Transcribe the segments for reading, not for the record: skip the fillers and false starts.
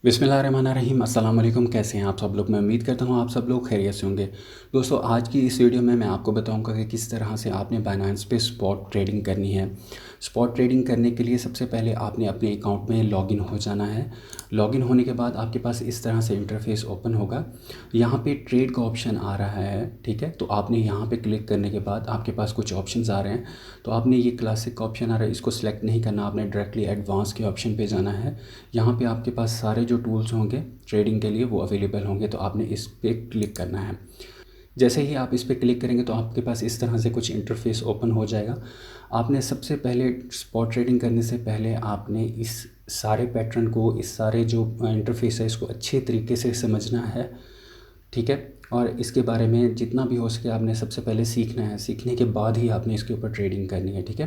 बिस्मिल्लाहिर्रहमानिर्रहीम। अस्सलाम वालेकुम। कैसे हैं आप सब लोग? मैं उम्मीद करता हूँ आप सब लोग खैरियत से होंगे। दोस्तों, आज की इस वीडियो में मैं आपको बताऊंगा कि किस तरह से आपने बाइनेंस पे स्पॉट ट्रेडिंग करनी है। स्पॉट ट्रेडिंग करने के लिए सबसे पहले आपने अपने अकाउंट में लॉगिन हो जाना है। लॉगिन होने के बाद आपके पास इस तरह से इंटरफेस ओपन होगा। यहाँ पे ट्रेड का ऑप्शन आ रहा है, ठीक है। तो आपने यहाँ पे क्लिक करने के बाद आपके पास कुछ ऑप्शंस आ रहे हैं। तो आपने ये क्लासिक का ऑप्शन आ रहा है, इसको सिलेक्ट नहीं करना, आपने डायरेक्टली एडवांस के ऑप्शन पे जाना है। यहाँ पे आपके पास सारे जो टूल्स होंगे ट्रेडिंग के लिए वो अवेलेबल होंगे, तो आपने इस पर क्लिक करना है। जैसे ही आप इस पर क्लिक करेंगे तो आपके पास इस तरह से कुछ इंटरफेस ओपन हो जाएगा। आपने सबसे पहले स्पॉट ट्रेडिंग करने से पहले आपने इस सारे पैटर्न को, इस सारे जो इंटरफेस है, इसको अच्छे तरीके से समझना है, ठीक है। और इसके बारे में जितना भी हो सके आपने सबसे पहले सीखना है। सीखने के बाद ही आपने इसके ऊपर ट्रेडिंग करनी है, ठीक है।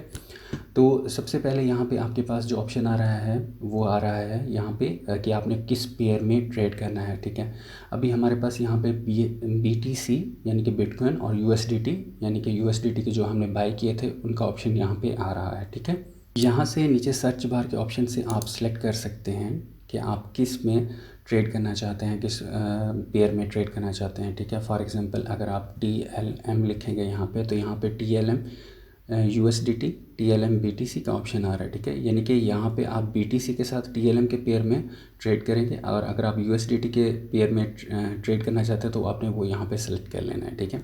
तो सबसे पहले यहाँ पे आपके पास जो ऑप्शन आ रहा है वो आ रहा है यहाँ पे कि आपने किस पेयर में ट्रेड करना है, ठीक है। अभी हमारे पास यहाँ पे BTC यानी कि बिटकॉइन और USDT यानी कि USDT के जो हमने बाय किए थे उनका ऑप्शन यहाँ पे आ रहा है, ठीक है। यहाँ से नीचे सर्च बार के ऑप्शन से आप सेलेक्ट कर सकते हैं कि आप किस में ट्रेड करना चाहते हैं, किस पेयर में ट्रेड करना चाहते हैं, ठीक है। फॉर एग्जांपल अगर आप TLM लिखेंगे यहाँ पे, तो यहाँ पे TLM USDT TLM BTC का ऑप्शन आ रहा है, ठीक है। यानी कि यहाँ पे आप BTC के साथ TLM के पेयर में ट्रेड करेंगे, और अगर आप USDT के पेयर में ट्रेड करना चाहते हैं तो आपने वो यहाँ पे सेलेक्ट कर लेना है, ठीक है।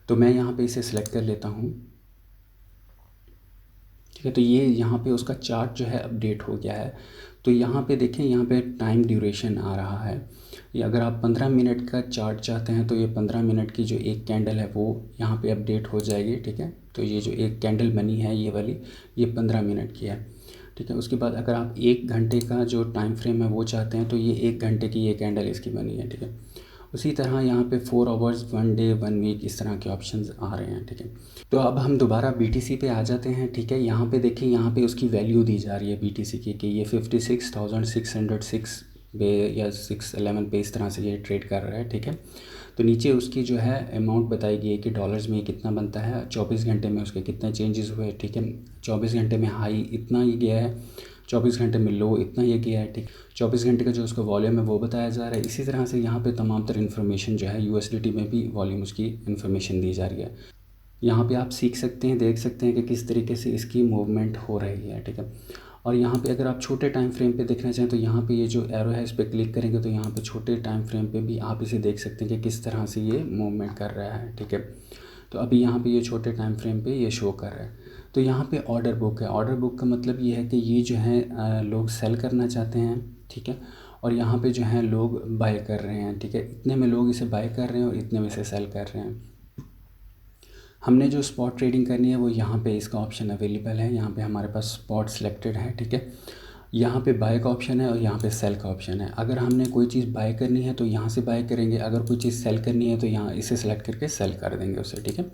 तो मैं यहाँ पे इसे सेलेक्ट कर लेता हूँ, ठीक है। तो ये यहाँ पे उसका चार्ट जो है अपडेट हो गया है। तो यहाँ पे देखें, यहाँ पे टाइम ड्यूरेशन आ रहा है। ये अगर आप 15 मिनट का चार्ट चाहते हैं तो ये 15 मिनट की जो एक कैंडल है वो यहाँ पे अपडेट हो जाएगी, ठीक है। तो ये जो एक कैंडल बनी है ये वाली, ये 15 मिनट की है, ठीक है। उसके बाद अगर आप 1 घंटे का जो टाइम फ्रेम है वो चाहते हैं तो ये 1 घंटे की ये कैंडल इसकी बनी है, ठीक है। उसी तरह यहाँ पे 4 आवर्स, 1 डे, 1 वीक, इस तरह के ऑप्शंस आ रहे हैं, ठीक है। तो अब हम दोबारा BTC पे आ जाते हैं, ठीक है। यहाँ पे देखिए, यहाँ पे उसकी वैल्यू दी जा रही है BTC की कि ये 56,606 पे या 611 पे इस तरह से ये ट्रेड कर रहा है, ठीक है। तो नीचे उसकी जो है अमाउंट बताई गई है कि डॉलर्स में कितना बनता है, 24 घंटे में उसके कितने चेंजेस हुए, ठीक है। 24 घंटे में हाई इतना ही गया है, 24 घंटे में लो इतना ही गया है, ठीक। 24 घंटे का जो उसका वॉल्यूम है वो बताया जा रहा है। इसी तरह से यहाँ पे तमाम तरह इन्फॉर्मेशन जो है USDT में भी वॉल्यूम उसकी इन्फॉर्मेशन दी जा रही है। यहाँ पे आप सीख सकते हैं, देख सकते हैं कि किस तरीके से इसकी मूवमेंट हो रही है, ठीक है। और यहाँ पे अगर आप छोटे टाइम फ्रेम पे देखना चाहें तो यहाँ पे ये जो एरो है इस पर क्लिक करेंगे तो यहाँ पे छोटे टाइम फ्रेम पे भी आप इसे देख सकते हैं कि किस तरह से ये मूवमेंट कर रहा है, ठीक है। तो अभी यहाँ पे ये छोटे टाइम फ्रेम पे ये शो कर रहा है। तो यहाँ पे ऑर्डर बुक है। ऑर्डर बुक का मतलब ये है कि ये जो है लोग सेल करना चाहते हैं, ठीक है। और यहाँ पे जो है लोग बाय कर रहे हैं, ठीक है। इतने में लोग इसे बाय कर रहे हैं और इतने में इसे सेल कर रहे हैं। हमने जो स्पॉट ट्रेडिंग करनी है वो यहाँ पे इसका ऑप्शन अवेलेबल है। यहाँ पे हमारे पास स्पॉट सिलेक्टेड है, ठीक है। यहाँ पे बाय का ऑप्शन है और यहाँ पे सेल का ऑप्शन है। अगर हमने कोई चीज़ बाय करनी है तो यहाँ से बाय करेंगे, अगर कोई चीज़ सेल करनी है तो यहाँ इसे सेलेक्ट करके सेल कर देंगे उसे, ठीक है।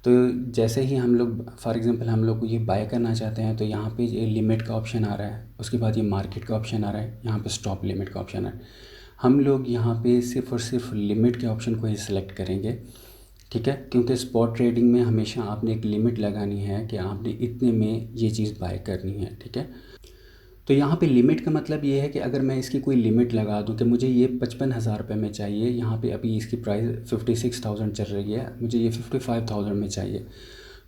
तो जैसे ही हम लोग फॉर एग्जांपल हम लोग को ये बाय करना चाहते हैं तो यहाँ पे ये लिमिट का ऑप्शन आ रहा है, उसके बाद ये मार्केट का ऑप्शन आ रहा है, यहाँ पे स्टॉप लिमिट का ऑप्शन है। हम लोग यहाँ पे सिर्फ और सिर्फ लिमिट के ऑप्शन को ही सिलेक्ट करेंगे, ठीक है। क्योंकि स्पॉट ट्रेडिंग में हमेशा आपने एक लिमिट लगानी है कि आपने इतने में ये चीज़ बाय करनी है, ठीक है। तो यहाँ पे लिमिट का मतलब ये है कि अगर मैं इसकी कोई लिमिट लगा दूँ कि मुझे ये 55,000 रुपये में चाहिए, यहाँ पे अभी इसकी प्राइस 56,000 चल रही है, मुझे ये 55,000 में चाहिए।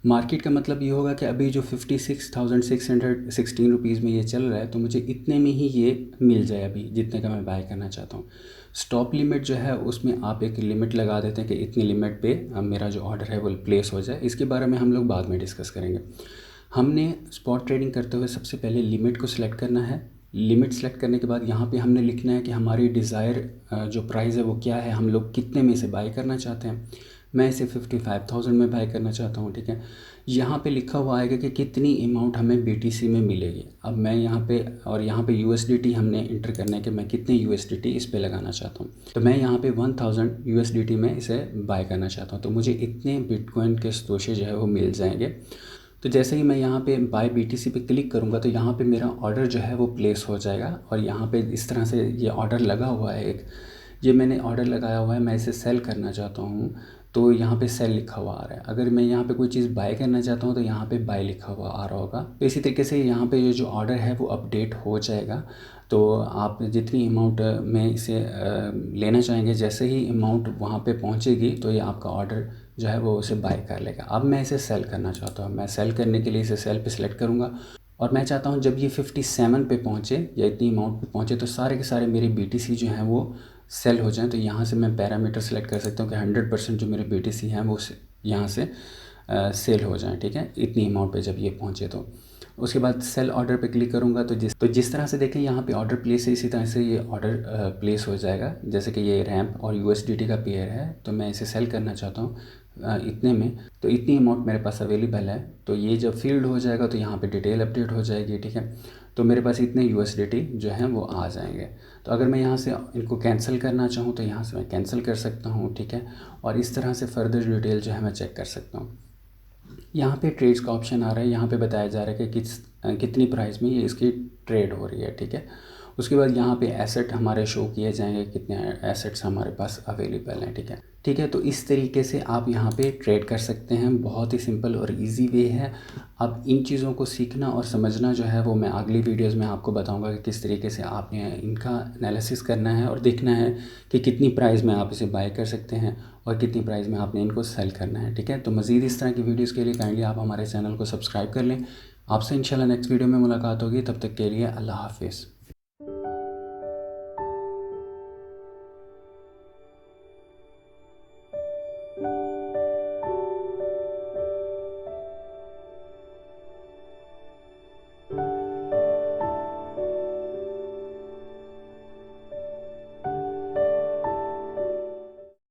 मार्केट का मतलब ये होगा कि अभी जो 56,616 रुपीज़ में ये चल रहा है तो मुझे इतने में ही ये मिल जाए अभी जितने का मैं बाय करना चाहता हूँ। स्टॉप लिमिट जो है उसमें आप एक लिमिट लगा देते हैं कि इतनी लिमिट पे मेरा जो ऑर्डर है वो प्लेस हो जाए। इसके बारे में हम लोग बाद में डिस्कस करेंगे। हमने स्पॉट ट्रेडिंग करते हुए सबसे पहले लिमिट को सिलेक्ट करना है। लिमिट सेलेक्ट करने के बाद यहाँ पे हमने लिखना है कि हमारी डिज़ायर जो प्राइस है वो क्या है, हम लोग कितने में इसे बाय करना चाहते हैं। मैं इसे 55,000 में बाय करना चाहता हूँ, ठीक है। यहाँ पे लिखा हुआ आएगा कि कितनी अमाउंट हमें BTC में मिलेगी। अब मैं यहाँ पे और यहाँ पे USDT हमने इंटर करना है कि मैं कितने USDT इस पे लगाना चाहता हूँ। तो मैं यहाँ पे 1000 USDT में इसे बाय करना चाहता हूँ, तो मुझे इतने बिटकॉइन के सतोशे जो है वो मिल जाएंगे। तो जैसे ही मैं यहाँ पे बाय BTC पे क्लिक करूँगा तो यहाँ पे मेरा ऑर्डर जो है वो प्लेस हो जाएगा। और यहाँ पे इस तरह से ये ऑर्डर लगा हुआ है, एक ये मैंने ऑर्डर लगाया हुआ है, मैं इसे सेल करना चाहता हूँ। तो यहाँ पे सेल लिखा हुआ आ रहा है। अगर मैं यहाँ पे कोई चीज़ बाय करना चाहता हूँ तो यहाँ पे बाय लिखा हुआ आ रहा होगा। तो इसी तरीके से यहाँ पे ये जो ऑर्डर है वो अपडेट हो जाएगा। तो आप जितनी अमाउंट में इसे लेना चाहेंगे, जैसे ही अमाउंट वहाँ पे पहुँचेगी तो ये आपका ऑर्डर जो है वो उसे बाय कर लेगा। अब मैं इसे सेल करना चाहता हूँ, मैं सेल करने के लिए इसे सेल पे सिलेक्ट करूँगा और मैं चाहता हूँ जब ये 57 पे पहुँचे या इतनी अमाउंट पे पहुँचे तो सारे के सारे मेरे BTC जो हैं वो सेल हो जाएं। तो यहाँ से मैं पैरामीटर सेलेक्ट कर सकता हूँ कि 100% जो मेरे BTC हैं वो यहाँ से सेल हो जाएं, ठीक है, इतनी अमाउंट पे जब ये पहुँचे। तो उसके बाद सेल ऑर्डर पे क्लिक करूँगा तो जिस तरह से देखें यहाँ पे ऑर्डर प्लेस है, इसी तरह से ये ऑर्डर प्लेस हो जाएगा। जैसे कि ये रैम्प और USDT का पेयर है, तो मैं इसे सेल करना चाहता हूँ इतने में, तो इतनी अमाउंट मेरे पास अवेलेबल है। तो ये जब फील्ड हो जाएगा तो यहाँ पे डिटेल अपडेट हो जाएगी, ठीक है। तो मेरे पास इतने USDT जो हैं वो आ जाएंगे। तो अगर मैं यहाँ से इनको कैंसिल करना चाहूँ तो यहाँ से मैं कैंसिल कर सकता हूँ, ठीक है। और इस तरह से फर्दर डिटेल जो है मैं चेक कर सकता हूँ। यहाँ पे ट्रेड्स का ऑप्शन आ रहा है, यहाँ पे बताया जा रहा है कि कितनी प्राइस में ये इसकी ट्रेड हो रही है, ठीक है। उसके बाद यहाँ पे एसेट हमारे शो किए जाएंगे, कितने एसेट्स हमारे पास अवेलेबल हैं, ठीक है। तो इस तरीके से आप यहाँ पे ट्रेड कर सकते हैं। बहुत ही सिंपल और इजी वे है। अब इन चीज़ों को सीखना और समझना जो है वो मैं अगली वीडियोस में आपको बताऊंगा कि किस तरीके से आपने इनका एनालिसिस करना है और देखना है कि कितनी प्राइस में आप इसे बाय कर सकते हैं और कितनी प्राइस में आपने इनको सेल करना है, ठीक है। तो मज़ीद इस तरह की वीडियोज़ के लिए काइंडली आप हमारे चैनल को सब्सक्राइब कर लें। आपसे इंशाल्लाह नेक्स्ट वीडियो में मुलाकात होगी। तब तक के लिए अल्लाह हाफिज़।